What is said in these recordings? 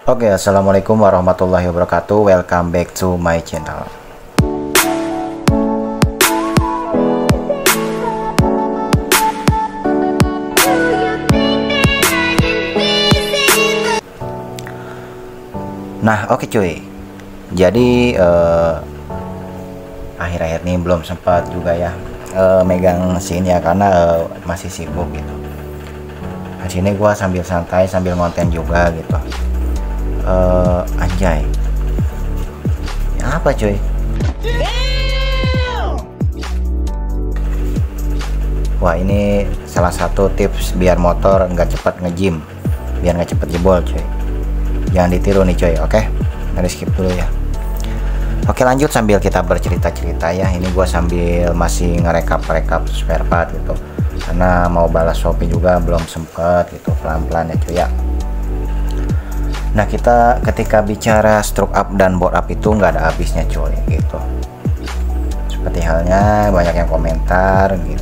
Oke, assalamualaikum warahmatullahi wabarakatuh. Welcome back to my channel. Nah, oke cuy. Jadi akhir-akhir ini belum sempat juga ya megang sini ya, karena masih sibuk gitu. Di sini gua sambil santai sambil konten juga gitu. Anjay, ya apa cuy? Wah, ini salah satu tips biar motor nggak cepat ngejim, biar nggak cepet jebol cuy. Jangan ditiru nih cuy. Oke, dari skip dulu ya. Oke, lanjut sambil kita bercerita-cerita ya. Ini gua sambil masih ngerekap spare part gitu, karena mau balas Shopee juga belum sempet gitu, pelan-pelan ya cuy ya. Nah, kita ketika bicara stroke up dan bore up itu nggak ada habisnya cuy gitu. Seperti halnya banyak yang komentar gitu,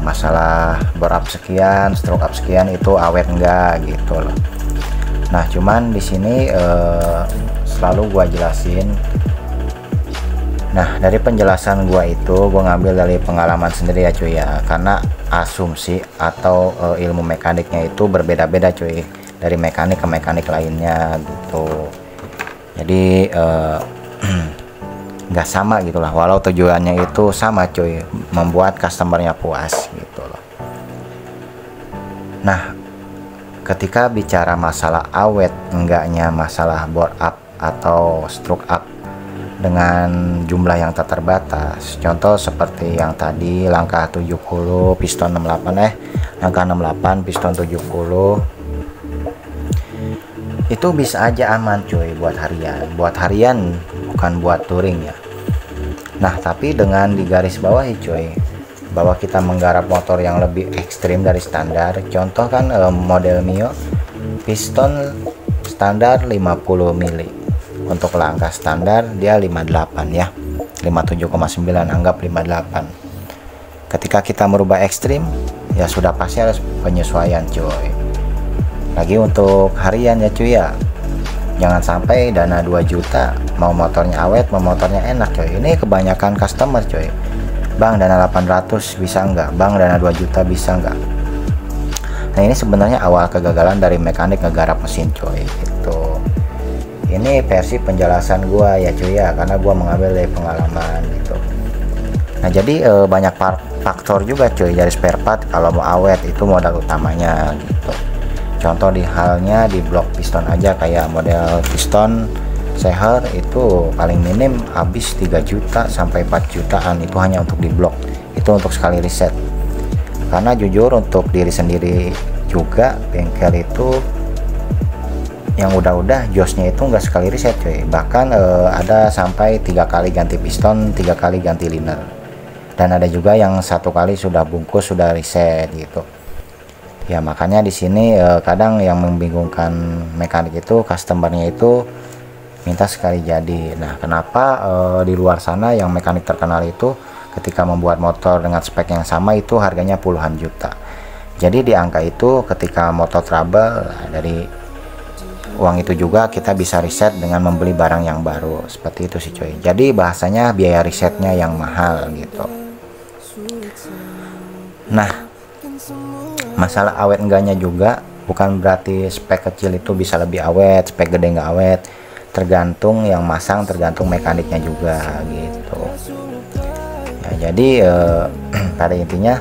masalah bore up sekian, stroke up sekian itu awet enggak gitu loh. Nah, cuman di sini selalu gua jelasin. Nah, dari penjelasan gua itu gua ngambil dari pengalaman sendiri ya cuy ya, karena asumsi atau ilmu mekaniknya itu berbeda-beda cuy, dari mekanik ke mekanik lainnya gitu. Jadi nggak sama gitulah, walau tujuannya itu sama cuy, membuat customernya puas gitu loh. Nah, ketika bicara masalah awet enggaknya masalah bore up atau stroke up dengan jumlah yang tak terbatas, contoh seperti yang tadi langkah 70 piston 68 langkah 68 piston 70, itu bisa aja aman cuy buat harian bukan buat touring ya. Nah, tapi dengan digaris bawahi cuy, bahwa kita menggarap motor yang lebih ekstrim dari standar. Contoh kan model Mio piston standar 50 mili, untuk langkah standar dia 58 ya, 57,9, anggap 58. Ketika kita merubah ekstrim ya sudah pasti harus penyesuaian cuy. Lagi untuk harian ya cuy ya, jangan sampai dana 2 juta mau motornya awet, mau motornya enak cuy. Ini kebanyakan customer cuy, bang dana 800 bisa enggak, bang dana 2 juta bisa enggak. Nah, ini sebenarnya awal kegagalan dari mekanik ngegarap mesin cuy gitu. Ini versi penjelasan gua ya cuy ya, karena gua mengambil dari pengalaman gitu. Nah, jadi banyak faktor juga cuy dari spare part kalau mau awet, itu modal utamanya gitu. Contoh di halnya di blok piston aja, kayak model piston Seher itu paling minim habis 3 juta sampai 4 jutaan, itu hanya untuk di blok, itu untuk sekali riset. Karena jujur untuk diri sendiri juga, bengkel itu yang udah josnya itu nggak sekali riset cuy, bahkan ada sampai 3 kali ganti piston, 3 kali ganti liner, dan ada juga yang 1 kali sudah bungkus sudah riset gitu ya. Makanya di sini kadang yang membingungkan mekanik itu customernya itu minta sekali jadi. Nah, kenapa di luar sana yang mekanik terkenal itu ketika membuat motor dengan spek yang sama itu harganya puluhan juta. Jadi di angka itu ketika motor trouble, dari uang itu juga kita bisa riset dengan membeli barang yang baru, seperti itu sih coy. Jadi bahasanya biaya risetnya yang mahal gitu. Nah, masalah awet enggaknya juga bukan berarti spek kecil itu bisa lebih awet, spek gede nggak awet. Tergantung yang masang, tergantung mekaniknya juga gitu ya. Jadi pada intinya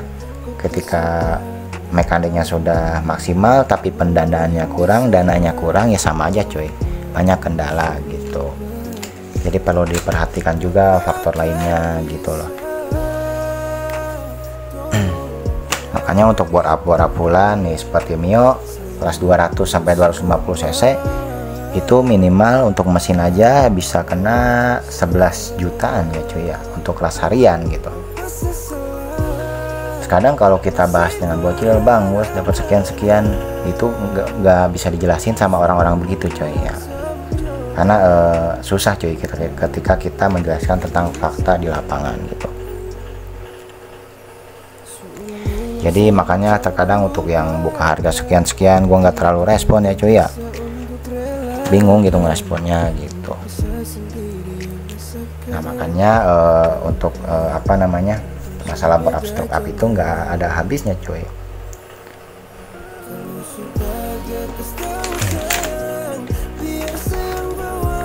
ketika mekaniknya sudah maksimal tapi pendanaannya kurang, dananya kurang, ya sama aja cuy, banyak kendala gitu. Jadi perlu diperhatikan juga faktor lainnya gitu loh. Makanya untuk bore up full nih seperti Mio kelas 200 sampai 250 cc itu minimal untuk mesin aja bisa kena 11 jutaan ya cuy ya, untuk kelas harian gitu. Sekarang kalau kita bahas dengan bocil, bang bos dapat sekian itu nggak bisa dijelasin sama orang-orang begitu cuy ya, karena susah cuy ketika kita menjelaskan tentang fakta di lapangan gitu. Jadi makanya terkadang untuk yang buka harga sekian-sekian gua nggak terlalu respon ya cuy ya. bingung gitu ngeresponnya gitu. Nah makanya untuk apa namanya, masalah board up stroke up itu nggak ada habisnya cuy.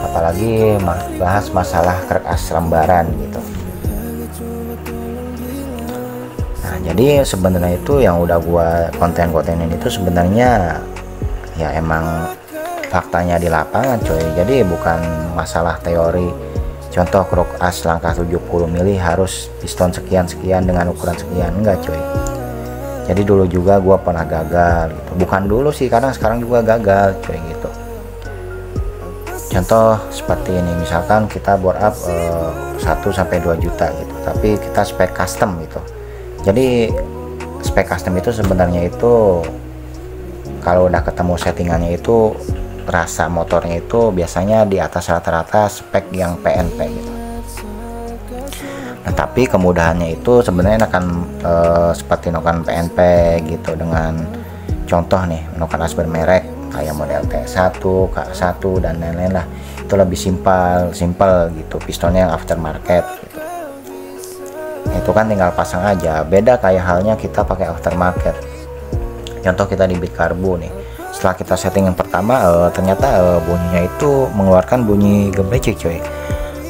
Apalagi bahas masalah crack as lembaran gitu. Nah jadi sebenarnya itu yang udah gua konten-kontenin itu sebenarnya ya emang faktanya di lapangan coy. Jadi bukan masalah teori. Contoh crack as langkah 70 mili harus piston sekian-sekian dengan ukuran sekian, enggak coy. Jadi dulu juga gua pernah gagal gitu. Bukan dulu sih, kadang sekarang juga gagal coy gitu. Contoh seperti ini, misalkan kita bore up 1 sampai 2 juta gitu, tapi kita spek custom gitu. Jadi spek custom itu sebenarnya itu kalau udah ketemu settingannya itu rasa motornya itu biasanya di atas rata-rata spek yang PNP gitu. Nah tapi kemudahannya itu sebenarnya akan seperti noken PNP gitu, dengan contoh nih noken as bermerek kayak model T1, K1 dan lain-lain lah, itu lebih simpel gitu, pistonnya yang aftermarket gitu. Itu kan tinggal pasang aja. Beda kayak halnya kita pakai aftermarket. Contoh kita di Beat Karbu nih, setelah kita setting yang pertama ternyata bunyinya itu mengeluarkan bunyi gebrecek coy.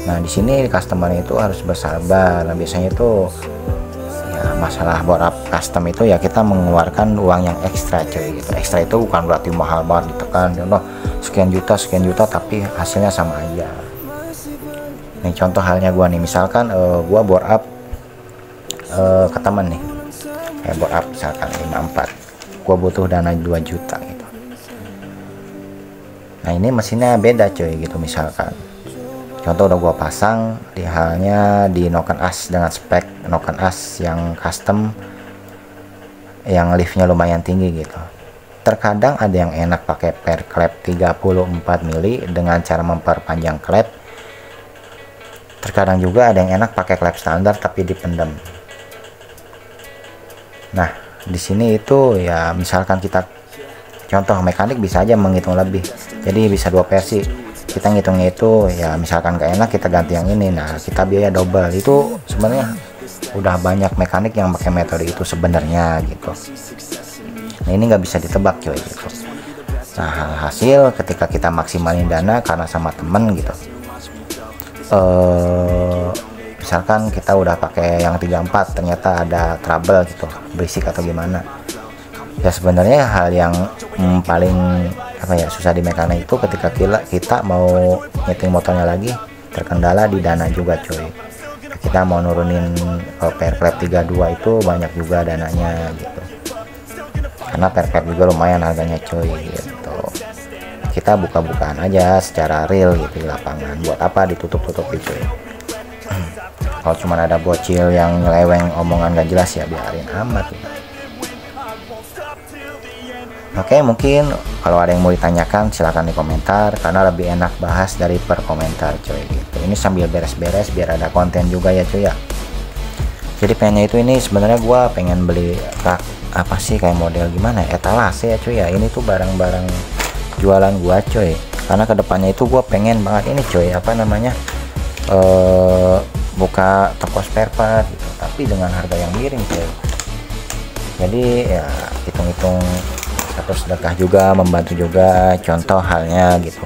Nah di sini customer itu harus bersabar. Nah biasanya itu ya masalah bore up custom itu ya kita mengeluarkan uang yang ekstra coy gitu. Ekstra itu bukan berarti mahal banget ditekan, contoh sekian juta tapi hasilnya sama aja. Nih contoh halnya gua nih, misalkan gua bore up ke temen nih, bore up misalkan 54, gua butuh dana 2 juta gitu. Nah ini mesinnya beda coy gitu, misalkan contoh udah gua pasang di halnya di noken as dengan spek noken as yang custom yang liftnya lumayan tinggi gitu. Terkadang ada yang enak pakai per klep 34 mili dengan cara memperpanjang klep. Terkadang juga ada yang enak pakai klep standar tapi dipendam. Nah di sini itu ya misalkan kita contoh mekanik bisa aja menghitung lebih, jadi bisa 2 versi. Kita ngitungnya itu ya misalkan gak enak kita ganti yang ini, nah kita biaya double. Itu sebenarnya udah banyak mekanik yang pakai metode itu sebenarnya gitu. Nah ini nggak bisa ditebak coy gitu. Nah hasil ketika kita maksimalin dana karena sama temen gitu, misalkan kita udah pakai yang 34 ternyata ada trouble gitu, berisik atau gimana, ya sebenarnya hal yang paling apa ya susah di mekanik itu ketika kita mau nyeting motornya lagi terkendala di dana juga coy. Kita mau nurunin per klep 32 itu banyak juga dananya gitu, karena per klep juga lumayan harganya coy gitu. Kita buka-bukaan aja secara real gitu di lapangan, buat apa ditutup-tutupi coy. Kalau cuma ada bocil yang nyeleweng omongan gak jelas ya biarin amat gitu. Oke, mungkin kalau ada yang mau ditanyakan silahkan di komentar, karena lebih enak bahas dari per komentar coy gitu. Ini sambil beres-beres biar ada konten juga ya coy ya. Jadi pengennya itu ini sebenarnya gua pengen beli rak apa sih kayak model gimana etalase ya coy ya. Ini tuh barang-barang jualan gua coy, karena kedepannya itu gua pengen banget ini coy apa namanya buka toko spare part gitu, tapi dengan harga yang miring coy. Jadi ya hitung-hitung atau sedekah juga, membantu juga. Contoh halnya gitu,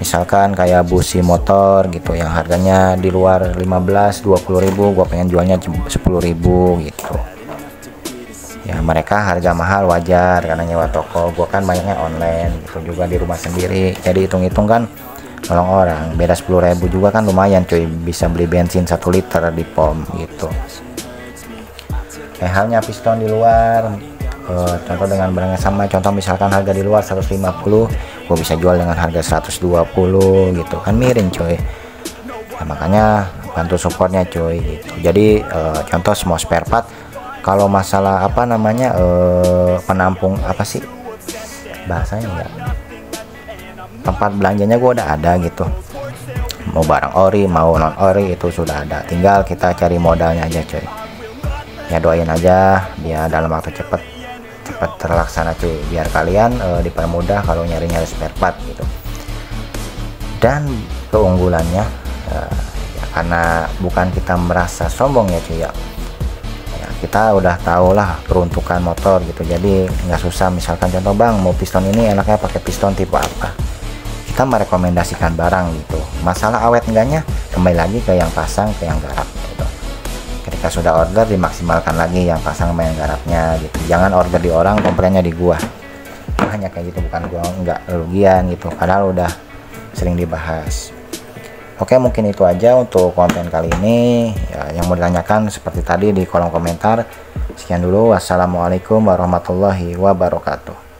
misalkan kayak busi motor gitu yang harganya di luar 15-20 ribu, gue pengen jualnya 10 ribu gitu ya. Mereka harga mahal wajar karena nyewa toko, gue kan banyaknya online gitu juga di rumah sendiri. Jadi hitung-hitung kan nolong orang, beda 10 ribu juga kan lumayan coy, bisa beli bensin 1 liter di pom gitu. Kayak halnya piston di luar, contoh dengan barangnya sama, contoh misalkan harga di luar 150, gue bisa jual dengan harga 120 gitu kan, miring coy. Nah, makanya bantu supportnya coy gitu. Jadi contoh semua spare part, kalau masalah apa namanya penampung apa sih bahasanya ya, tempat belanjanya gue udah ada gitu, mau barang ori mau non ori itu sudah ada, tinggal kita cari modalnya aja coy. Ya doain aja biar dalam waktu cepat terlaksana cuy, biar kalian dipermudah kalau nyari spare part gitu. Dan keunggulannya ya, karena bukan kita merasa sombong ya cuy ya, kita udah tahu lah peruntukan motor gitu, jadi nggak susah. Misalkan contoh bang mau piston ini enaknya pakai piston tipe apa, kita merekomendasikan barang gitu. Masalah awet enggaknya kembali lagi ke yang pasang, ke yang garap gitu. Ketika sudah order dimaksimalkan lagi yang pasang sama yang garapnya gitu, jangan order di orang komplainnya di gua. Hanya kayak gitu, bukan gua nggak rugian gitu, padahal udah sering dibahas. Oke, mungkin itu aja untuk konten kali ini ya. Yang mau ditanyakan seperti tadi di kolom komentar. Sekian dulu, wassalamualaikum warahmatullahi wabarakatuh.